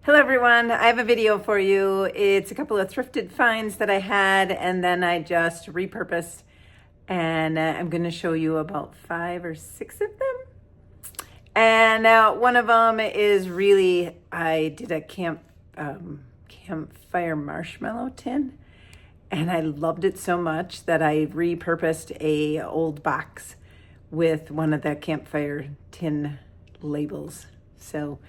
Hello everyone, I have a video for you. It's a couple of thrifted finds that I had and then I just repurposed, and I'm going to show you about 5 or 6 of them. And one of them is really, I did a Campfire Marshmallow Tin, and I loved it so much that I repurposed a old box with one of the Campfire Tin labels. So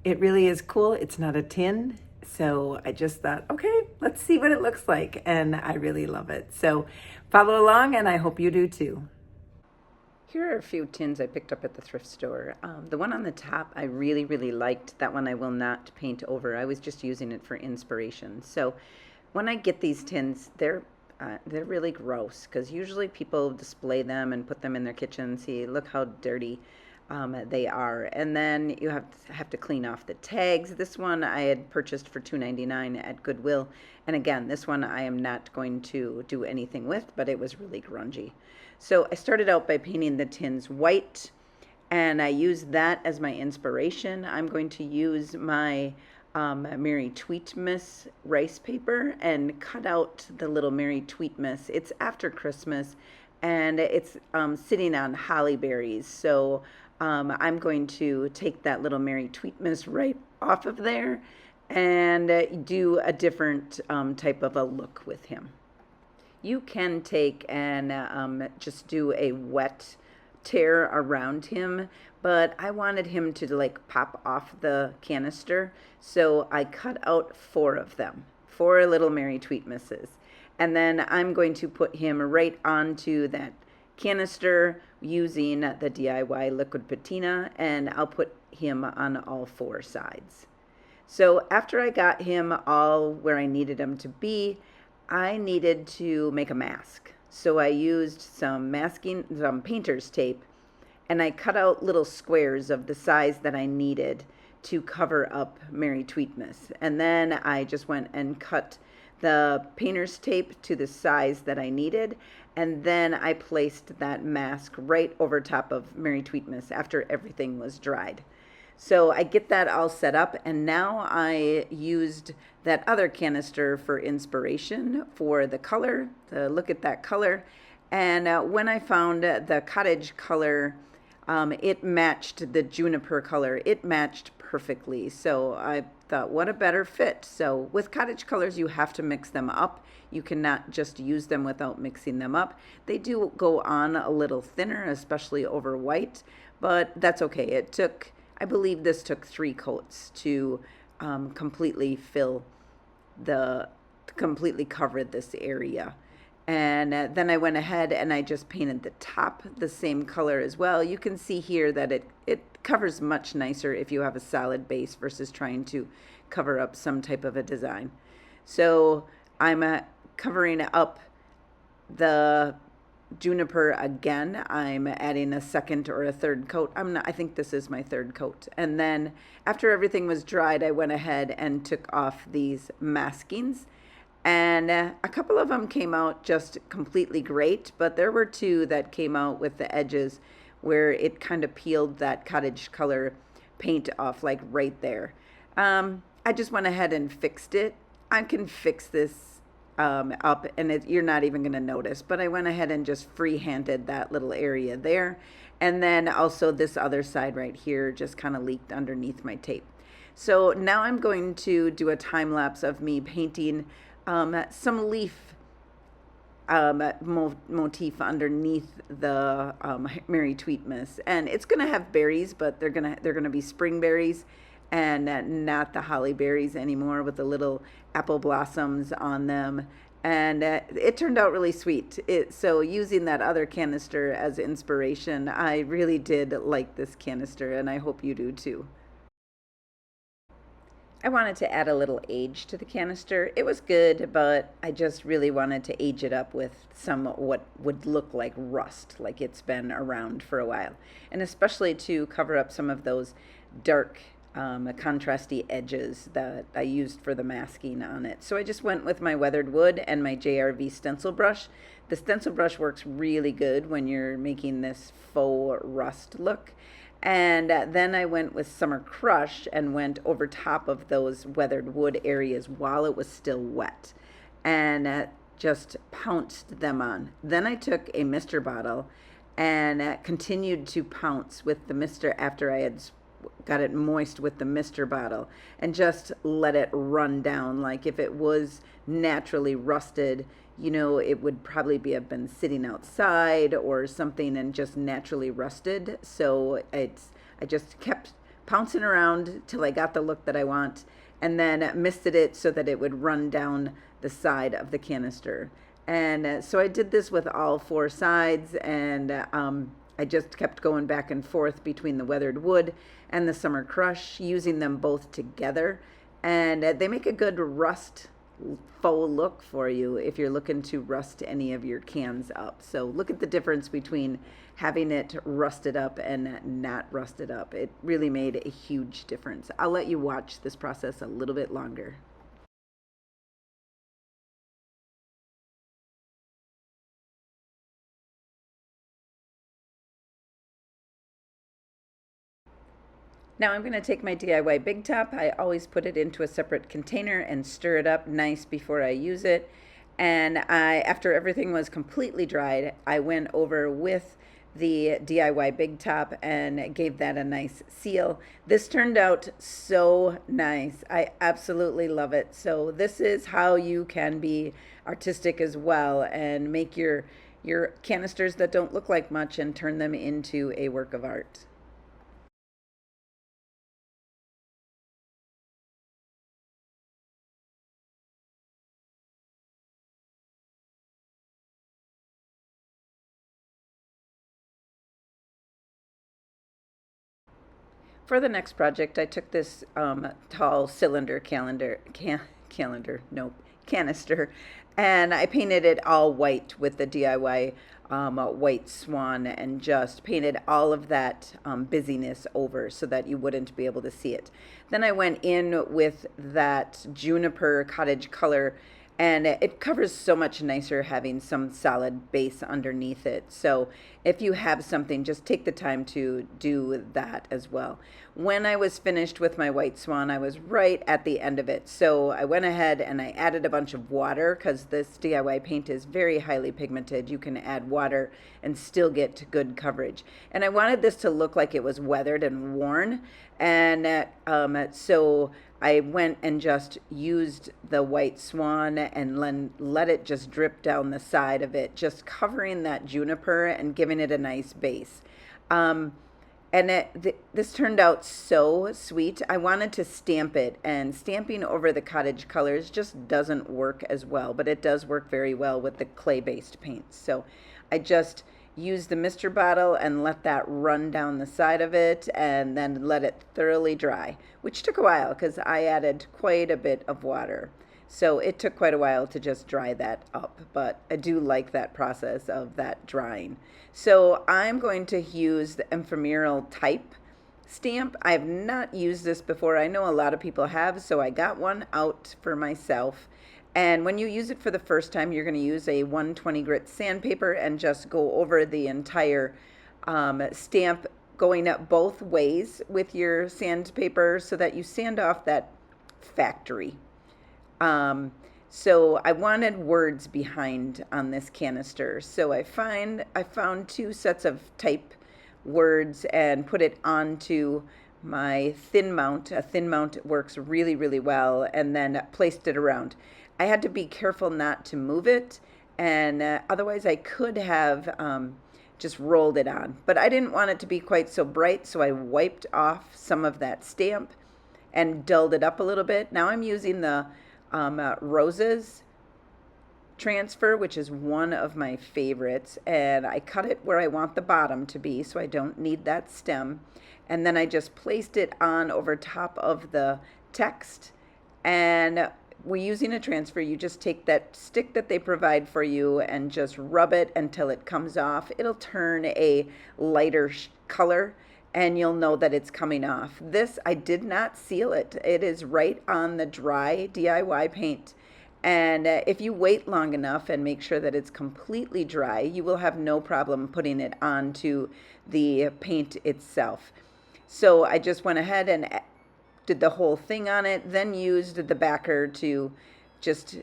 it really is cool. It's not a tin. So I just thought, okay, let's see what it looks like. And I really love it. So follow along, and I hope you do too. Here are a few tins I picked up at the thrift store. The one on the top I really liked. That one I will not paint over. I was just using it for inspiration. So when I get these tins, they're really gross because usually people display them and put them in their kitchen. See, look how dirty they are. And then you have to clean off the tags. This one I had purchased for $2.99 at Goodwill. And again, this one I am not going to do anything with, but it was really grungy. So I started out by painting the tins white, and I used that as my inspiration. I'm going to use my Merry Tweetmas rice paper and cut out the little Merry Tweetmas. It's after Christmas, and it's sitting on holly berries. So I'm going to take that little Merry Tweetmas right off of there and do a different type of a look with him. You can take and just do a wet tear around him, but I wanted him to like pop off the canister, so I cut out 4 of them, 4 little Merry Tweetmasses, and then I'm going to put him right onto that canister using the DIY liquid patina, and I'll put him on all 4 sides. So after I got him all where I needed him to be, I needed to make a mask. So I used some painter's tape, and I cut out little squares of the size that I needed to cover up Merry Tweetmas. And then I just went and cut the painter's tape to the size that I needed, and then I placed that mask right over top of Merry Tweetmas after everything was dried. So I get that all set up, and now I used that other canister for inspiration for the color, to look at that color. And when I found the cottage color, it matched the juniper color. It matched perfectly. So I thought, what a better fit. So with cottage colors, you have to mix them up. You cannot just use them without mixing them up. They do go on a little thinner, especially over white, but that's okay. It took, I believe this took 3 coats to completely cover this area. And then I went ahead and I just painted the top the same color as well. You can see here that it covers much nicer if you have a solid base versus trying to cover up some type of a design. So I'm covering up the juniper again. I'm adding a second or a third coat. I think this is my 3rd coat. And then after everything was dried, I went ahead and took off these maskings. And a couple of them came out just completely great, but there were 2 that came out with the edges where it kind of peeled that cottage color paint off, like right there. I just went ahead and fixed it. I can fix this up, and you're not even going to notice, but I went ahead and just free-handed that little area there. And then also this other side right here just kind of leaked underneath my tape. So now I'm going to do a time lapse of me painting some leaf motif underneath the Merry Tweetmas, and it's gonna have berries, but they're gonna be spring berries and not the holly berries anymore with the little apple blossoms on them. And it turned out really sweet. So using that other canister as inspiration, I really did like this canister, and I hope you do too. I wanted to add a little age to the canister. It was good, but I just really wanted to age it up with some what would look like rust, like it's been around for a while. And especially to cover up some of those dark, contrasty edges that I used for the masking on it. So I just went with my weathered wood and my JRV stencil brush. The stencil brush works really good when you're making this faux rust look. And then I went with Summer Crush and went over top of those weathered wood areas while it was still wet, and just pounced them on. Then I took a mister bottle and continued to pounce with the mister after I had got it moist with the mister bottle, and just let it run down. Like if it was naturally rusted, you know, it would probably have been sitting outside or something and just naturally rusted. So I just kept pouncing around till I got the look that I want, and then misted it so that it would run down the side of the canister. And so I did this with all four sides, and I just kept going back and forth between the weathered wood and the Summer Crush, using them both together. And they make a good rust faux look for you if you're looking to rust any of your cans up. So look at the difference between having it rusted up and not rusted up. It really made a huge difference. I'll let you watch this process a little bit longer. Now I'm going to take my DIY Big Top. I always put it into a separate container and stir it up nice before I use it. And after everything was completely dried, I went over with the DIY Big Top and gave that a nice seal. This turned out so nice. I absolutely love it. So this is how you can be artistic as well and make your canisters that don't look like much and turn them into a work of art. For the next project, I took this tall cylinder canister, and I painted it all white with the DIY white swan, and just painted all of that busyness over so that you wouldn't be able to see it. Then I went in with that juniper cottage color, and it covers so much nicer having some solid base underneath it. So if you have something, just take the time to do that as well. When I was finished with my white swan, I was right at the end of it. So I went ahead and I added a bunch of water, because this DIY paint is very highly pigmented. You can add water and still get good coverage. And I wanted this to look like it was weathered and worn. And so I went and just used the white swan and let it just drip down the side of it, just covering that juniper and giving it a nice base. This turned out so sweet. I wanted to stamp it, and stamping over the Cottage Colors just doesn't work as well, but it does work very well with the clay-based paints. So I just used the mister bottle and let that run down the side of it, and then let it thoroughly dry, which took a while because I added quite a bit of water. So it took quite a while to just dry that up, but I do like that process of that drying. So I'm going to use the ephemeral type stamp. I have not used this before. I know a lot of people have, so I got one out for myself. And when you use it for the first time, you're going to use a 120 grit sandpaper and just go over the entire stamp, going up both ways with your sandpaper so that you sand off that factory. So I wanted words behind on this canister. So I found two sets of type words and put it onto my thin mount. A thin mount works really, really well, and then placed it around. I had to be careful not to move it, and otherwise I could have just rolled it on. But I didn't want it to be quite so bright, so I wiped off some of that stamp and dulled it up a little bit. Now I'm using the Roses transfer, which is one of my favorites, and I cut it where I want the bottom to be, so I don't need that stem. And then I just placed it on over top of the text. And we're using a transfer. You just take that stick that they provide for you and just rub it until it comes off. It'll turn a lighter color, and you'll know that it's coming off. This, I did not seal it. It is right on the dry DIY paint. And if you wait long enough and make sure that it's completely dry, you will have no problem putting it onto the paint itself. So I just went ahead and did the whole thing on it, then used the backer to just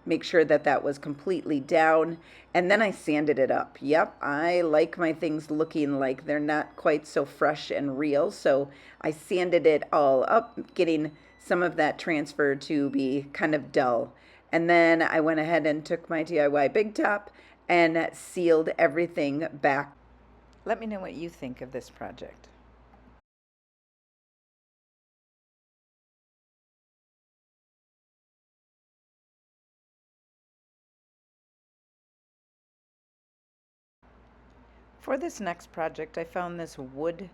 make sure that that was completely down. And then I sanded it up. Yep, I like my things looking like they're not quite so fresh and real. So I sanded it all up, getting some of that transfer to be kind of dull. And then I went ahead and took my DIY Big Top and sealed everything back. Let me know what you think of this project. For this next project, I found this wood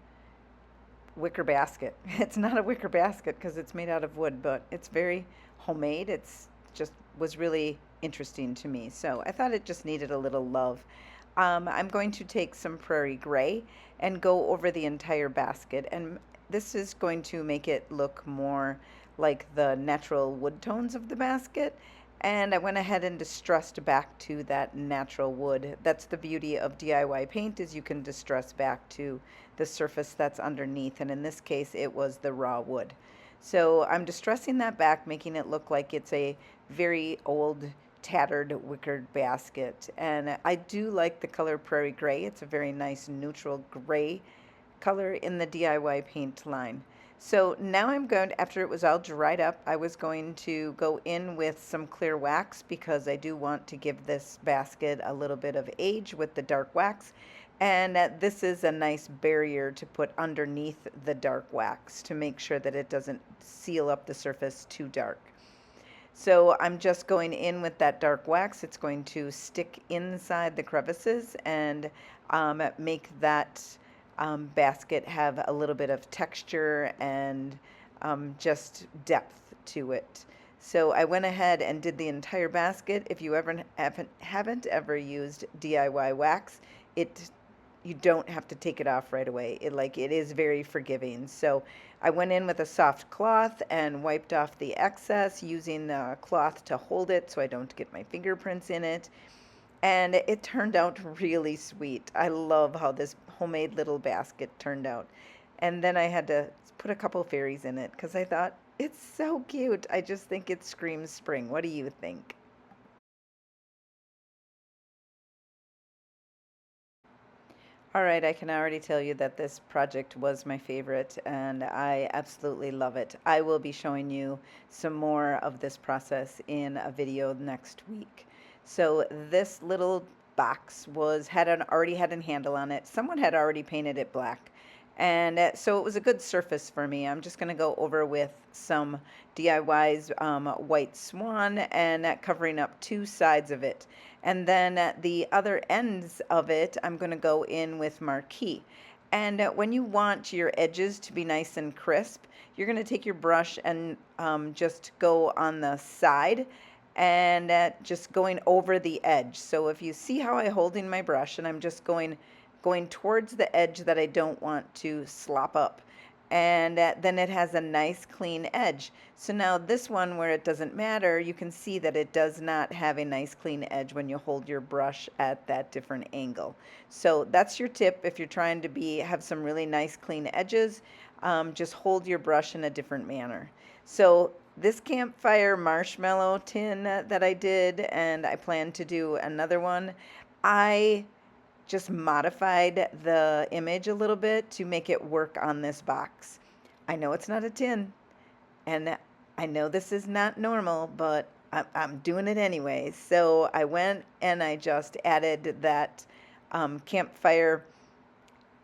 wicker basket. It's not a wicker basket because it's made out of wood, but it's very homemade. It's just was really interesting to me. So I thought it just needed a little love. I'm going to take some prairie gray and go over the entire basket. And this is going to make it look more like the natural wood tones of the basket. And I went ahead and distressed back to that natural wood. That's the beauty of DIY paint, is you can distress back to the surface that's underneath. And in this case, it was the raw wood. So I'm distressing that back, making it look like it's a very old, tattered wickered basket. And I do like the color prairie gray. It's a very nice neutral gray color in the DIY paint line. So now I'm going to, after it was all dried up, I was going to go in with some clear wax because I do want to give this basket a little bit of age with the dark wax. And this is a nice barrier to put underneath the dark wax to make sure that it doesn't seal up the surface too dark. So I'm just going in with that dark wax. It's going to stick inside the crevices and make that basket have a little bit of texture and just depth to it. So I went ahead and did the entire basket. If you ever haven't ever used DIY wax, you don't have to take it off right away. It is very forgiving. So I went in with a soft cloth and wiped off the excess using the cloth to hold it so I don't get my fingerprints in it. And it turned out really sweet. I love how this homemade little basket turned out. And then I had to put a couple fairies in it because I thought, it's so cute. I just think it screams spring. What do you think? All right, I can already tell you that this project was my favorite and I absolutely love it. I will be showing you some more of this process in a video next week. So this little box already had a handle on it. Someone had already painted it black. And so it was a good surface for me. I'm just going to go over with some DIY's White Swan and covering up two sides of it. And then at the other ends of it, I'm going to go in with Marquee. And when you want your edges to be nice and crisp, you're going to take your brush and just go on the side and just going over the edge. So if you see how I'm holding my brush and I'm just going towards the edge that I don't want to slop up. And then it has a nice clean edge. So now this one where it doesn't matter, you can see that it does not have a nice clean edge when you hold your brush at that different angle. So that's your tip if you're trying to have some really nice clean edges. Just hold your brush in a different manner. So this Campfire Marshmallow Tin that I did, and I plan to do another one, I just modified the image a little bit to make it work on this box. I know it's not a tin, and I know this is not normal, but I'm doing it anyway. So I went and I just added that Campfire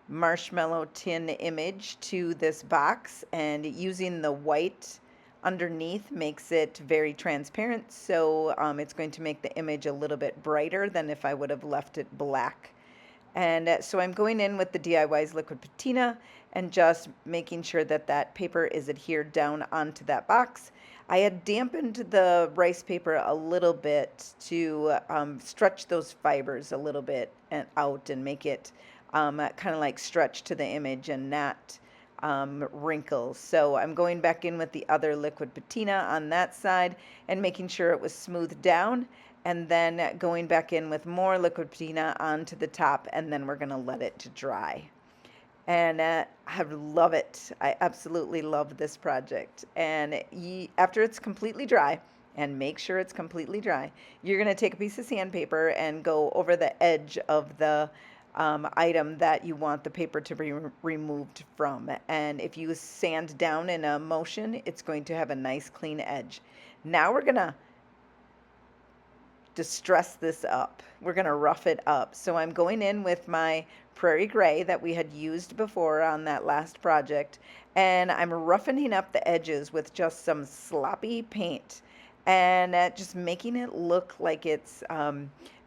Marshmallow Tin image to this box, and using the white underneath makes it very transparent, so it's going to make the image a little bit brighter than if I would have left it black. And so I'm going in with the DIY's liquid patina and just making sure that that paper is adhered down onto that box. I had dampened the rice paper a little bit to stretch those fibers a little bit and out and make it kind of like stretch to the image and not wrinkles. So I'm going back in with the other liquid patina on that side and making sure it was smoothed down, and then going back in with more liquid patina onto the top, and then we're going to let it to dry. And I love it. I absolutely love this project. And after it's completely dry, and make sure it's completely dry, you're going to take a piece of sandpaper and go over the edge of the item that you want the paper to be removed from. And if you sand down in a motion, it's going to have a nice clean edge. Now we're going to distress this up. We're going to rough it up. So I'm going in with my Prairie Gray that we had used before on that last project, and I'm roughening up the edges with just some sloppy paint and just making it look like it's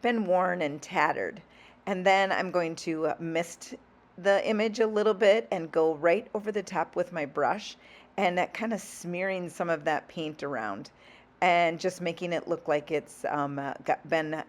been worn and tattered. And then I'm going to mist the image a little bit and go right over the top with my brush and kind of smearing some of that paint around and just making it look like it's been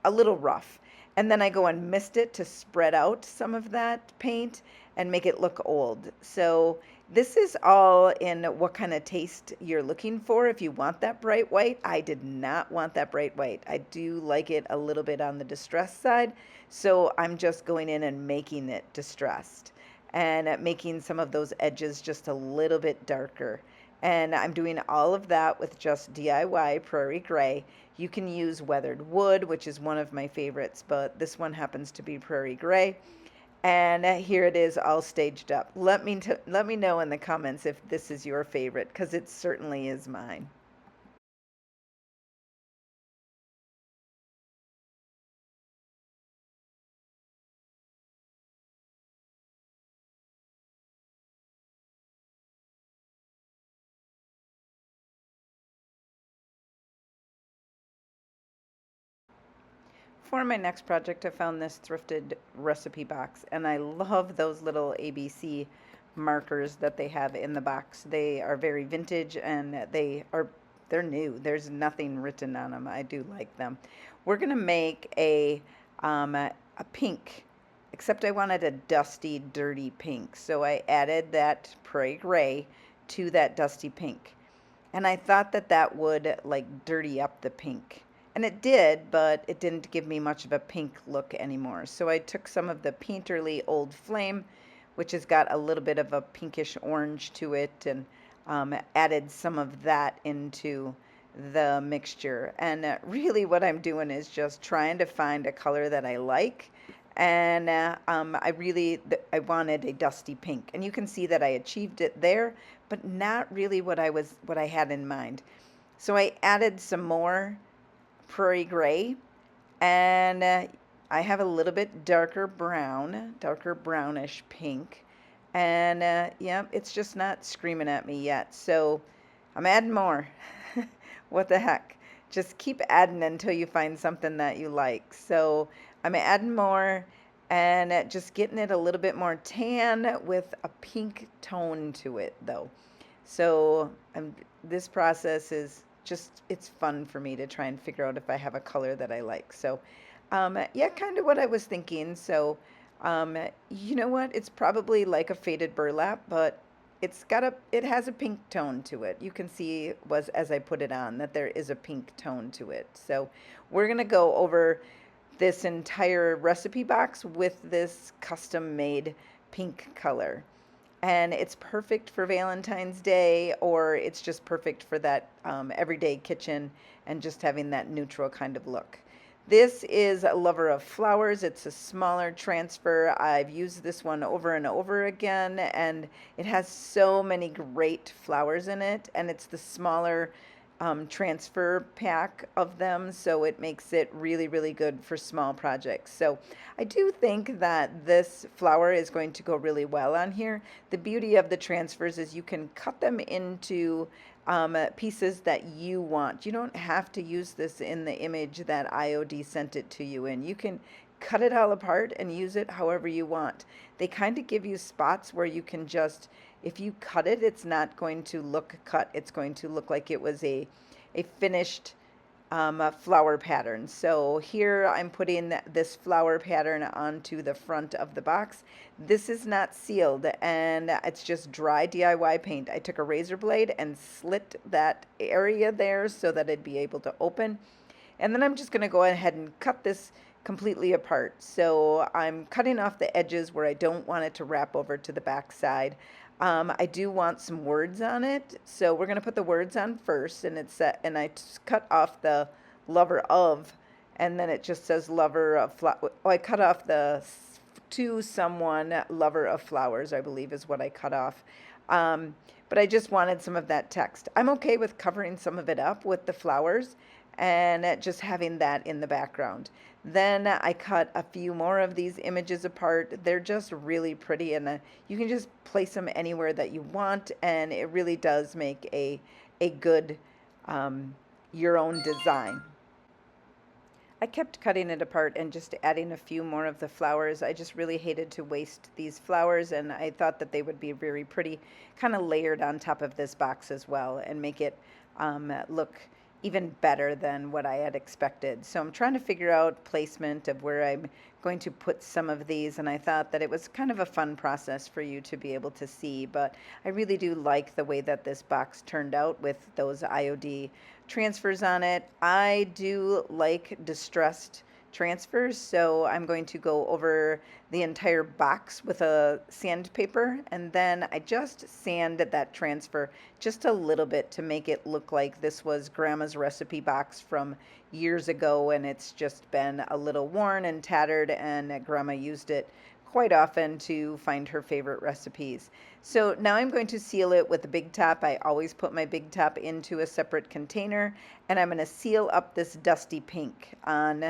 a little rough. And then I go and mist it to spread out some of that paint and make it look old. So this is all in what kind of taste you're looking for. If you want that bright white, I did not want that bright white. I do like it a little bit on the distressed side. So I'm just going in and making it distressed and making some of those edges just a little bit darker. And I'm doing all of that with just DIY Prairie Gray. You can use weathered wood, which is one of my favorites, but this one happens to be Prairie Gray. And here it is all staged up. Let me know in the comments if this is your favorite, because it certainly is mine. For my next project, I found this thrifted recipe box, and I love those little ABC markers that they have in the box. They are very vintage, and they're new. There's nothing written on them. I do like them. We're gonna make a pink, except I wanted a dusty, dirty pink. So I added that Prairie Gray to that dusty pink. And I thought that that would like dirty up the pink. And it did, but it didn't give me much of a pink look anymore. So I took some of the Painterly Old Flame, which has got a little bit of a pinkish orange to it, and added some of that into the mixture. And really what I'm doing is just trying to find a color that I like. And I wanted a dusty pink, and you can see that I achieved it there, but not really what I had in mind. So I added some more Prairie Gray, and I have a little bit darker brownish pink, and yeah, it's just not screaming at me yet. So I'm adding more. What the heck? Just keep adding until you find something that you like. So I'm adding more and just getting it a little bit more tan with a pink tone to it though. So this process is just, it's fun for me to try and figure out if I have a color that I like. So yeah, kind of what I was thinking. So you know what? It's probably like a faded burlap, but it has a pink tone to it. You can see as I put it on that there is a pink tone to it. So we're gonna go over this entire recipe box with this custom made pink color. And it's perfect for Valentine's Day, or it's just perfect for that everyday kitchen and just having that neutral kind of look. This is a Lover of Flowers. It's a smaller transfer. I've used this one over and over again, and it has so many great flowers in it, and it's the smaller transfer pack of them, so it makes it really, really good for small projects. So I do think that this flower is going to go really well on here. The beauty of the transfers is you can cut them into pieces that you want. You don't have to use this in the image that IOD sent it to you in. You can cut it all apart and use it however you want. They kind of give you spots where you can just, if you cut it, it's not going to look cut. It's going to look like it was a finished flower pattern. So here I'm putting this flower pattern onto the front of the box. This is not sealed, and it's just dry DIY paint. I took a razor blade and slit that area there so that it'd be able to open. And then I'm just going to go ahead and cut this completely apart. So I'm cutting off the edges where I don't want it to wrap over to the back side. I do want some words on it, so we're going to put the words on first, and and I cut off the lover of, and then it just says lover of I cut off the to someone lover of flowers, I believe is what I cut off. But I just wanted some of that text. I'm okay with covering some of it up with the flowers and just having that in the background. Then I cut a few more of these images apart. They're just really pretty, and you can just place them anywhere that you want, and it really does make a good your own design. I kept cutting it apart and just adding a few more of the flowers. I just really hated to waste these flowers, and I thought that they would be very pretty, kind of layered on top of this box as well, and make it look even better than what I had expected. So I'm trying to figure out placement of where I'm going to put some of these, and I thought that it was kind of a fun process for you to be able to see, but I really do like the way that this box turned out with those IOD transfers on it. I do like distressed transfers, so I'm going to go over the entire box with a sandpaper, and then I just sanded that transfer just a little bit to make it look like this was Grandma's recipe box from years ago, and it's just been a little worn and tattered, and Grandma used it quite often to find her favorite recipes. So now I'm going to seal it with a big top. I always put my big top into a separate container, and I'm going to seal up this dusty pink on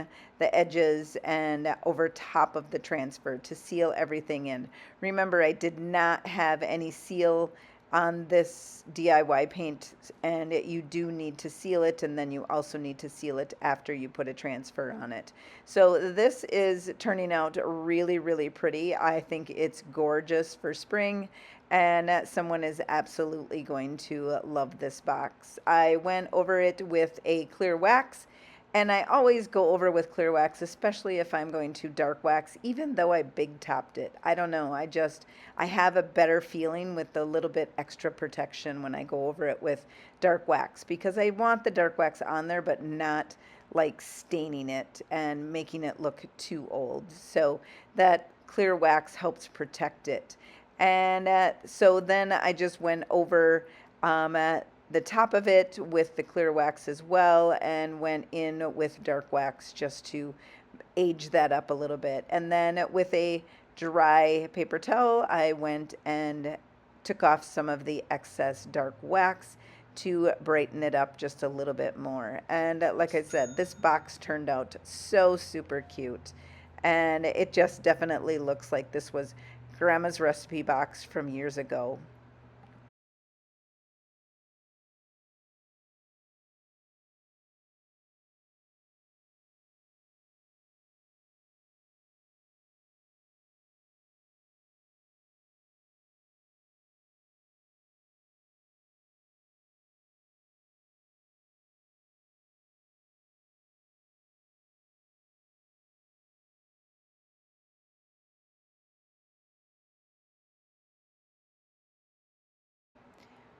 the edges and over top of the transfer to seal everything in. Remember, I did not have any seal on this DIY paint, and you do need to seal it, and then you also need to seal it after you put a transfer on it. So this is turning out really, really pretty. I think it's gorgeous for spring, and someone is absolutely going to love this box. I went over it with a clear wax, and I always go over with clear wax, especially if I'm going to dark wax, even though I big topped it. I don't know, I have a better feeling with the little bit extra protection when I go over it with dark wax, because I want the dark wax on there, but not like staining it and making it look too old. So that clear wax helps protect it. And so then I just went over the top of it with the clear wax as well, and went in with dark wax just to age that up a little bit. And then with a dry paper towel, I went and took off some of the excess dark wax to brighten it up just a little bit more. And like I said, this box turned out so super cute, and it just definitely looks like this was Grandma's recipe box from years ago.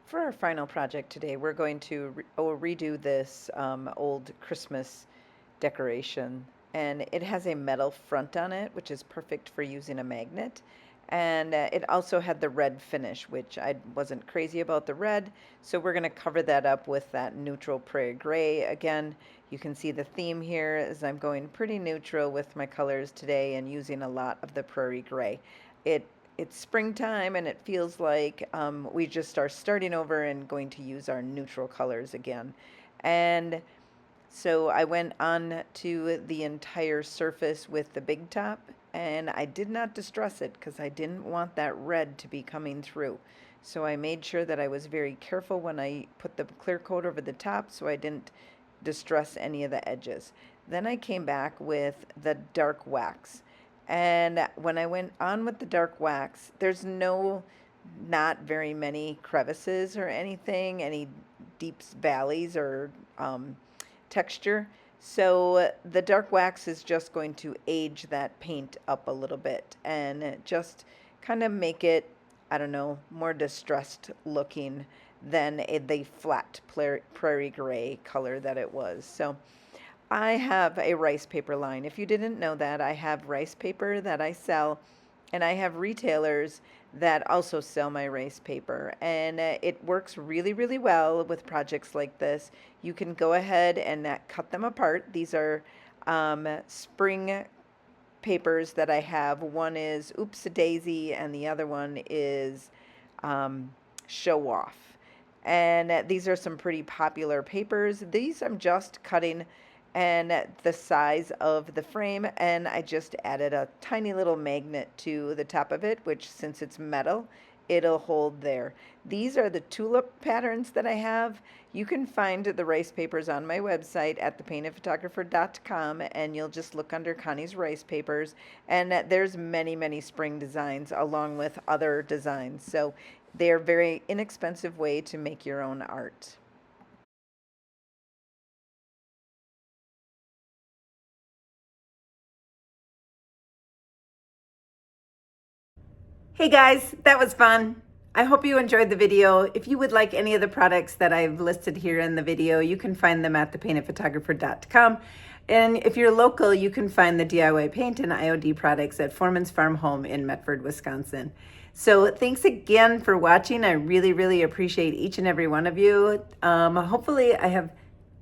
For our final project today, we're going to redo this old Christmas decoration. And it has a metal front on it, which is perfect for using a magnet. And it also had the red finish, which I wasn't crazy about the red. So we're going to cover that up with that neutral prairie gray. Again, you can see the theme here as I'm going pretty neutral with my colors today and using a lot of the prairie gray. It's springtime, and it feels like we just are starting over and going to use our neutral colors again. And so I went on to the entire surface with the big top, and I did not distress it because I didn't want that red to be coming through. So I made sure that I was very careful when I put the clear coat over the top so I didn't distress any of the edges. Then I came back with the dark wax. And when I went on with the dark wax, there's not very many crevices or anything, any deep valleys or texture. So the dark wax is just going to age that paint up a little bit and just kind of make it, I don't know, more distressed looking than the flat prairie gray color that it was. So I have a rice paper line. If you didn't know that, I have rice paper that I sell, and I have retailers that also sell my rice paper. And it works really, really well with projects like this. You can go ahead and cut them apart. These are spring papers that I have. One is Oops a Daisy, and the other one is Show Off. And these are some pretty popular papers. These I'm just cutting and the size of the frame, and I just added a tiny little magnet to the top of it, which since it's metal, it'll hold there. These are the tulip patterns that I have. You can find the rice papers on my website at thepaintedphotographer.com, and you'll just look under Connie's rice papers, and there's many spring designs along with other designs. So they're a very inexpensive way to make your own art. Hey guys, that was fun. I hope you enjoyed the video. If you would like any of the products that I've listed here in the video, you can find them at thepaintedphotographer.com. And if you're local, you can find the DIY paint and IOD products at Foreman's Farm Home in Medford, Wisconsin. So thanks again for watching. I really appreciate each and every one of you. Hopefully I have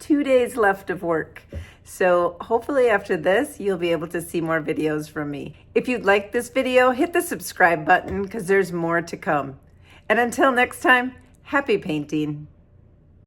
2 days left of work. So hopefully after this, you'll be able to see more videos from me. If you'd like this video, hit the subscribe button because there's more to come. And until next time, happy painting.